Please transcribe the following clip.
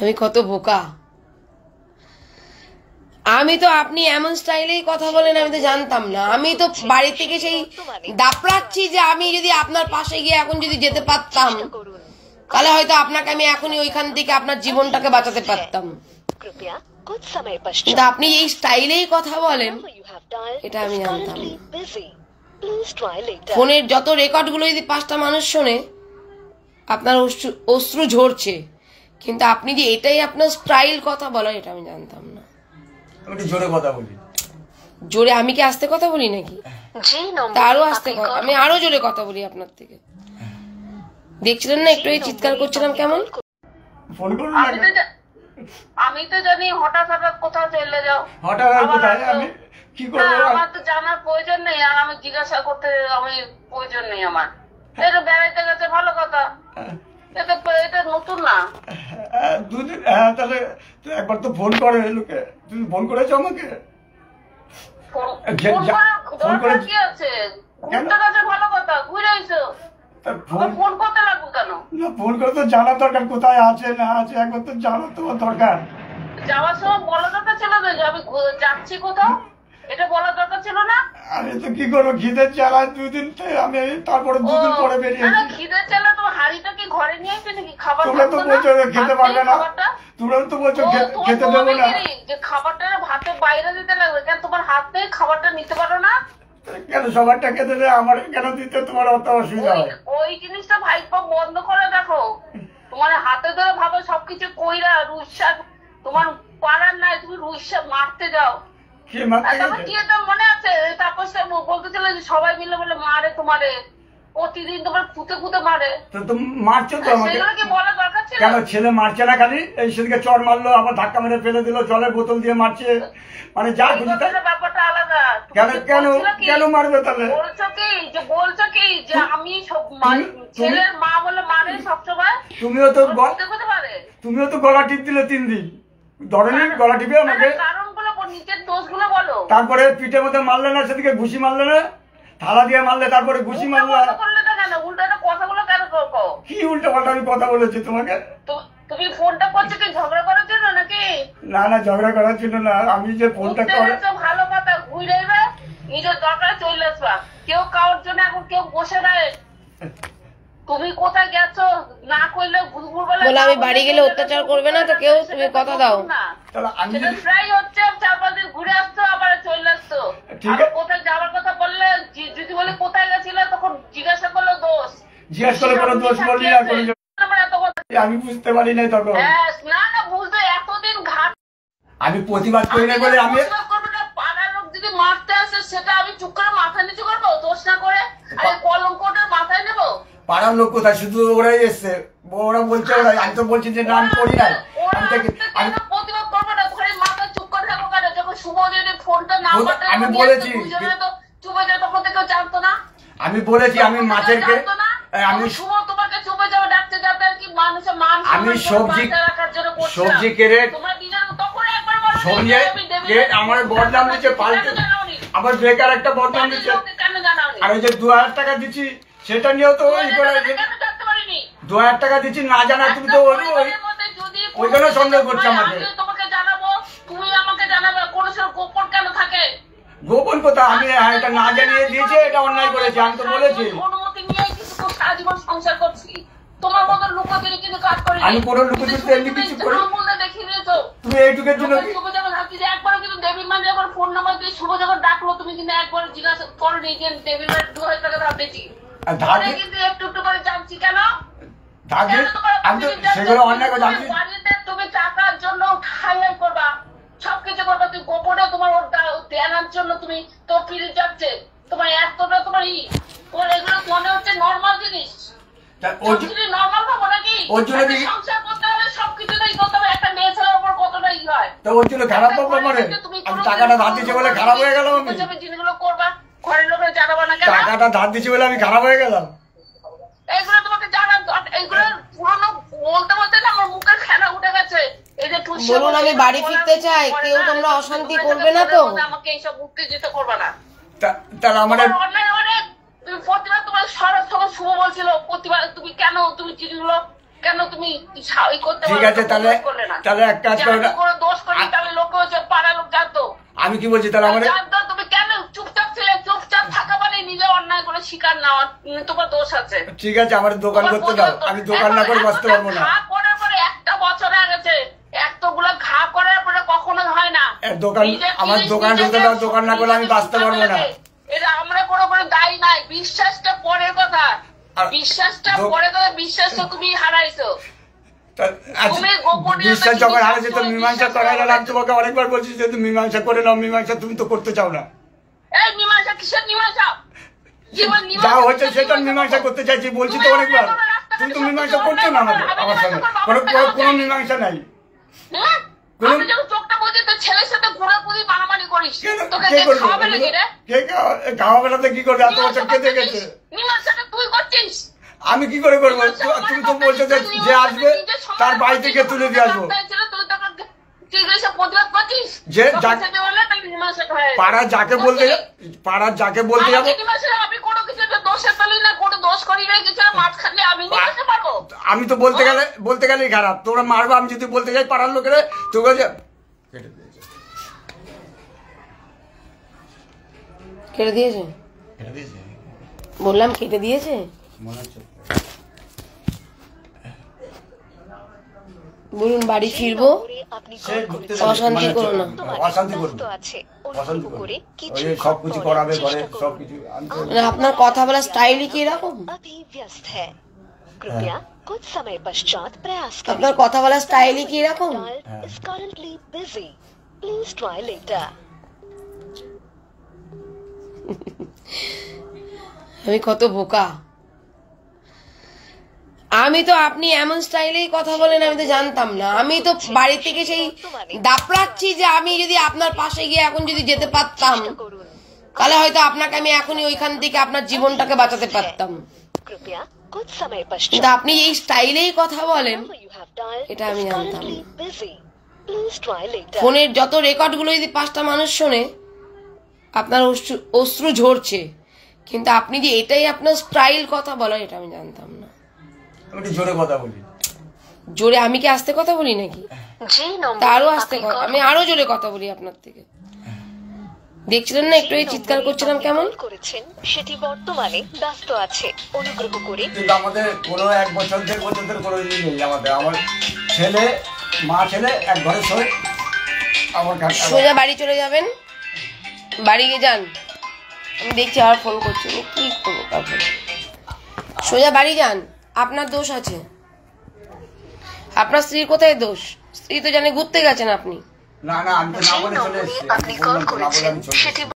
আমি কত বোকা। আমি তো আপনি এমন স্টাইলেই কথা বলেন আমি তো জানতাম না। আমি তো বাড়ি থেকে সেই দাপড়াচ্ছি যে আমি যদি আপনার পাশে গিয়ে এখন যদি যেতে পারতাম তাহলে হয়তো আপনাকে আমি এখনই ওইখান থেকে আপনার জীবনটাকে বাঁচাতে পারতাম। কিন্তু আপনি এই স্টাইলেই কথা বলেন এটা আমি জানতাম না। ফোনের যত রেকর্ড গুলো যদি 5টা মানুষ শোনে আপনার অশ্রু ঝরছে, কিন্তু আপনি যে এটাই আপনার স্টাইল কথা বলা এটা আমি জানতাম না। জোরে কথা বলি। জোরে আমি কি আস্তে কথা বলি নাকি? আরো আস্তে আমি আরো জোরে কথা বলি আপনার থেকে। দেখছিলেন না একটু চিৎকার করছিলাম কেমন? ফোন করুন। আমি তো জানি হঠাৎ হঠাৎ কোথাও চলে যাও। হঠাৎ কোথায় আমি কি করব? আমার তো জানার প্রয়োজন নেই, আর আমি জিজ্ঞাসা করতে আমি প্রয়োজন নেই আমার। এটা বেড়াইতে গেছে ভালো কথা, এটা নতুন না। দুদিন তাহলে একবার তো ফোন করে লোকে। তুমি ফোন করেছো আমাকে? ফোন করে কি আছে? ঘুরতে গেছে ভালো কথা, ঘুরে আইছো, ফোন করতে লাগবে কেন? না ফোন করে তো জানা দরকার কোথায় আছে না আছে, একবার তো জানা তো দরকার। যাওয়ার সময় বলা দরকার ছিল না যে আমি যাচ্ছি কোথাও, এটা বলা দরকার ছিল না? আমি তো কি করবো, খিদের চালায় 2 দিন আমি তারপরে 2 দিন পরে বেরিয়েছি। খিদের চালা তোমার হাড়িটা কি ঘরে নিয়ে আসবে নাকি? খাবার তোমরা তো বলছো খেতে পারবে না, তোমরা তো বলছো খেতে দেবো না। যে খাবারটা ভাতে বাইরে দিতে লাগবে কেন? তোমার হাত থেকে খাবারটা নিতে পারো না কেন? সবারটা খেতে দেবে, আমার কেন দিতে তোমার অত অসুবিধা হয়? ওই জিনিসটা ভাইপা বন্ধ করে দেখো। তোমার হাতে ধরে ভাবে সবকিছু কইরা রুই শাক তোমার পারার নাই, তুমি রুই শাক মারতে যাও। মনে আছে তাপসটা বলতেছিল যে সবাই মিলে বলে মারে তোমারে, প্রতিদিন তোমার ফুতে ফুতে মারে। তো মারছো তো আমাকে, সেগুলো কি বলা দরকার ছিল? কেন ছেলে মারছে না খালি? এই সেদিকে চড় মারলো, আবার ধাক্কা মেরে ফেলে দিল, জলের বোতল দিয়ে মারছে, মানে যা খুশি। ব্যাপারটা আলাদা। কেন কেন কেন মারবে তাহলে? বলছো কি যে আমি ছেলের মা বলে মারে সবসময়? তুমিও তো গলা টিপ দিলে 3 দিন, ধরেনি গলা টিপে আমাকে? কারণগুলো নিজের দোষগুলো বলো। তারপরে পিঠে মধ্যে মারলে না, সেদিকে ঘুষি মারলে না, থালা দিয়ে মারলে, তারপরে ঘুষি মারলে। কথাগুলো কেন কি উল্টো পাল্টা আমি কথা বলেছি তোমাকে? তুমি ফোনটা করছো কি ঝগড়া করার জন্য নাকি? না না, ঝগড়া করার জন্য না, আমি যে ফোনটা করে ভালো কথা, ঘুরে নিজের দরকার চলে আসবা। কেউ কারোর জন্য এখন কেউ বসে দেয়। তুমি কোথায় গেছো না কইলে বলে আমি বাড়ি গেলে অত্যাচার করবে না তো কেউ, তুমি কথা দাও। প্রায় হচ্ছে 4-5 দিন ঘুরে আসতো আবার চলে আসতো। কোথায় যাওয়ার কথা বললে যদি বলে কোথায় গেছিলে তখন জিজ্ঞাসা করলো দোষ, জিজ্ঞাসা করলে কোনো দোষ বললি না, আমি বুঝতে পারি নাই তখন। না না বুঝতে এতদিন ঘাট আমি প্রতিবাদ করি না বলে আমি পাড়ার লোক যদি মারতে আসে সেটা আমি চুপ করে মাথা নিচু করবো দোষ না করে? আরে কলঙ্কটা মাথায় নেবো? পাড়ার লোক কোথায়, শুধু ওরাই এসছে, ওরা বলছে ওরাই। আমি তো বলছি যে না আমি করি নাই। প্রতিবাদ করবো না, ঘরে মাথা চুপ করে থাকবো কেন? যখন শুভ যদি ফোনটা না আমি বলেছি, চুপে যায় তখন থেকে জানতো না। আমি বলেছি আমি মাছের আমি শুভ তোমাকে চুপে যাবো ডাকতে যাবে আর কি মানুষের মান আমি সবজি কেড়ে আমার বদনাম দিচ্ছে পাল্টে, আবার বেকার একটা বদনাম দিচ্ছে। আর ওই যে 2000 টাকা দিচ্ছি সেটা নিয়েও তো ওই করে 2000 টাকা দিচ্ছি না জানা, তুমি তো ওইখানে সন্দেহ করছো আমাকে। তোমাকে জানাবো, তুমি আমাকে জানাবে, কোন গোপন কেন থাকে? গোপন কথা আমি এটা না জানিয়ে দিয়েছে, এটা অন্যায় করেছে, আমি তো বলেছি। অনুমতি নিয়ে কিছু সারা জীবন সংসার করছি, তোমার মতো লুকোচুরি কিন্তু কাজ করি। আমি কোনো লুকোচুরি এমনি কিছু করি? দেখি নিয়েছো তুমি এইটুকের জন্য শুভ যখন ভাবছি যে একবার কিন্তু দেবীর মানে যখন ফোন নাম্বার দিয়ে শুভ যখন ডাকলো তুমি কিন্তু একবার জিজ্ঞাসা করো নি যে দেবীর মানে 2000 টাকা ধার দিয়েছি? কিন্তু একটু একটু করে জানছি কেন? সেগুলো অন্যায় কথা। বাড়িতে তুমি টাকার জন্য খাই করবা, সবকিছু করবা, তুমি গোপনে তোমার দেওয়ার জন্য তুমি তো ফিরে যাচ্ছে তোমার এতটা তোমার তোমার এগুলো মনে হচ্ছে নর্মাল জিনিস। নর্মাল ভাবো নাকি? সংসার করতে হলে সবকিছুতেই করতে হবে, একটা মেয়ে ছেলের উপর কতটা হয়। তো ওর জন্য খারাপ পাবো মানে? আমি টাকাটা ধার দিচ্ছি বলে খারাপ হয়ে গেলাম? আমি জিনিসগুলো করবা, ঘরের লোকের জানাবা না কেন? টাকাটা ধার দিচ্ছি বলে আমি খারাপ হয়ে গেলাম? এইগুলো তোমাকে জানান, এইগুলো পুরোনো বলতে বলতে না আমার মুখের খেলা উঠে গেছে। এই যে বলুন আমি বাড়ি ফিরতে চাই, কেউ তোমরা অশান্তি করবে না তো? আমাকে এইসব উত্তেজিত করবে না। তাহলে আমার অনেক তুমি প্রতিবার তোমার সরব তখন শুভ বলছিল প্রতিবার তুমি কেন তুমি চিঠিগুলো কেন তুমি করতে ঠিক আছে, তাহলে এক কাজ করো না। কোনো দোষ করি তাহলে লোকে হচ্ছে পাড়ার লোক জানতো। আমি কি বলছি তাহলে আমাদের জানতো তুমি কেন চুপচাপ ছিলে? চুপচাপ থাকা মানে নিজে অন্যায় করে শিকার নেওয়া, তোমার দোষ আছে। ঠিক আছে, আমার দোকান করতে দাও, আমি দোকান না করে বসতে পারবো না। ঘা করার পরে একটা বছর হয়ে গেছে, এতগুলো ঘা করার পরে কখনো হয় না। দোকান, আমার দোকান করতে দাও, দোকান না করলে আমি বাঁচতে পারবো না। এটা আমরা কোনো দায়ী নাই, বিশ্বাসটা পরের কথা। বিশ্বাসটা পরে কথা, বিশ্বাসটা তুমি হারাইছো। বিশ্বাস যখন হারাইছে তো মীমাংসা করা গেল। আমি তোমাকে অনেকবার বলছি যে তুমি মীমাংসা করে নাও, মীমাংসা তুমি তো করতে চাও না। এই মীমাংসা কিসের মীমাংসা? যা হচ্ছে সেটা মীমাংসা করতে চাইছি, বলছি তো অনেকবার। তুমি তো মীমাংসা করছো না আমার সঙ্গে, কোনো মীমাংসা নাই। আমি যখন চোখটা বুঝি তো ছেলের সাথে ঘোরাঘুরি মারামারি করিস, তোকে খাওয়াবে নাকি রে? খাওয়াবে না তো কি করবে? এত বছর কে দেখেছে? মীমাংসাটা তুই করছিস। আমি কি করে করবো? তুমি তো বলছো যে আসবে তার বাড়ি থেকে তুলে দিয়ে আসবো। পাড়ার যাকে বলতে যাবো, আমি তো বলতে গেলেই খারাপ। তোমরা মারবো, আমি যদি বলতে যাই পাড়ার লোকেরা তোকে কেটে দিয়েছে। বললাম কেটে দিয়েছে। বলুন বাড়ি ফিরবো, অশান্তি করো না। অশান্তি করবো, সবকিছু করাবে ঘরে, সবকিছু। আপনার কথা বলার স্টাইলই কি এরকম? আপনার কথা বলার স্টাইলই কি এরকম? আমি কত বোকা। আমি তো আপনি এমন স্টাইলেই কথা বলেন আমি তো জানতাম না। আমি তো বাড়ি থেকে সেই দাপড়াচ্ছি যে আমি যদি আপনার পাশে গিয়ে এখন যদি যেতে পারতাম তাহলে হয়তো আপনাকে আমি এখনই ওইখান থেকে আপনার জীবনটাকে বাঁচাতে পারতাম। কিন্তু আপনি এই স্টাইলেই কথা বলেন এটা আমি জানতাম না। ফোনের যত রেকর্ড গুলো যদি 5টা মানুষ শোনে আপনার অশ্রু ঝরছে, কিন্তু আপনি যে এটাই আপনার স্টাইল কথা বলার এটা আমি জানতাম না। আমি জোরে কথা বলি। জোরে? আমি কি আস্তে কথা বলি নাকি? তারও আস্তে, আমি আরো জোরে কথা বলি আপনার থেকে। দেখছিলেন না একটু চিৎকার করছিলাম কেমন? সেটি বর্তমানে ব্যস্ত আছে, অনুগ্রহ করে। কিন্তু আমাদের কোনো 1 বছর 1.5 বছর ধরে কোনো ই নেই। আমার ছেলে মা ছেলে এক ঘরে শোয়। আমার সোজা বাড়ি চলে যাবেন, বাড়ি গিয়ে যান। আমি দেখছি আর ফোন করছি, কি করবো তারপর। সোজা বাড়ি যান, আপনার দোষ আছে। আপনার স্ত্রীর কোথায় দোষ? স্ত্রী তো জানে ঘুরতে গেছেন আপনি। না আমি তো না বলে চলে এসেছি। আপনি কল করেছেন সেটি